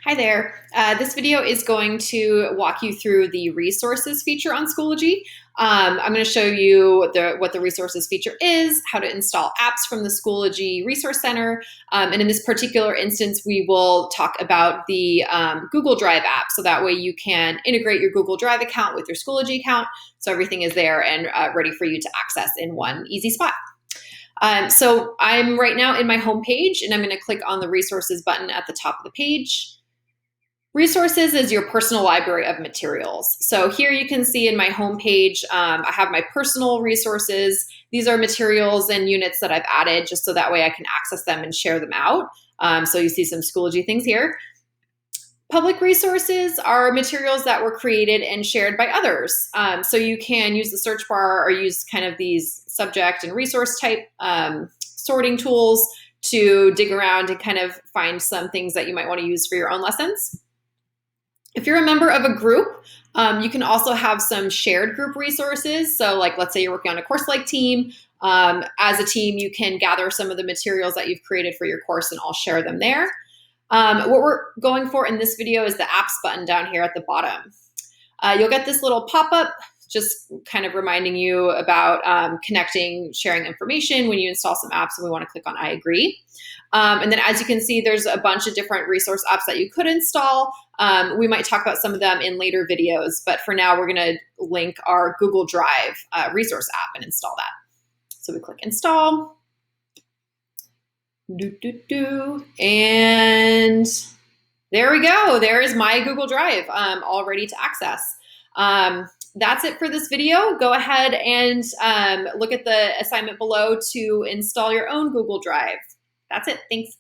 Hi there. This video is going to walk you through the resources feature on Schoology. I'm going to show you what the resources feature is, how to install apps from the Schoology Resource Center, and in this particular instance, we will talk about the Google Drive app, so that way you can integrate your Google Drive account with your Schoology account, so everything is there and ready for you to access in one easy spot. So I'm right now in my home page, and I'm going to click on the resources button at the top of the page. Resources is your personal library of materials. So here you can see in my homepage, I have my personal resources. These are materials and units that I've added just so that way I can access them and share them out. So you see some Schoology things here. Public resources are materials that were created and shared by others. So you can use the search bar or use kind of these subject and resource type sorting tools to dig around and kind of find some things that you might want to use for your own lessons. If you're a member of a group, you can also have some shared group resources. So like, let's say you're working on a course-like team. As a team, you can gather some of the materials that you've created for your course and I'll share them there. What we're going for in this video is the apps button down here at the bottom. You'll get this little pop-up just kind of reminding you about connecting, sharing information when you install some apps, and we want to click on I agree. And then as you can see, there's a bunch of different resource apps that you could install. We might talk about some of them in later videos, but for now, we're going to link our Google Drive resource app and install that. So we click install. And there we go. There is my Google Drive all ready to access. That's it for this video. Go ahead and look at the assignment below to install your own Google Drive. That's it. Thanks.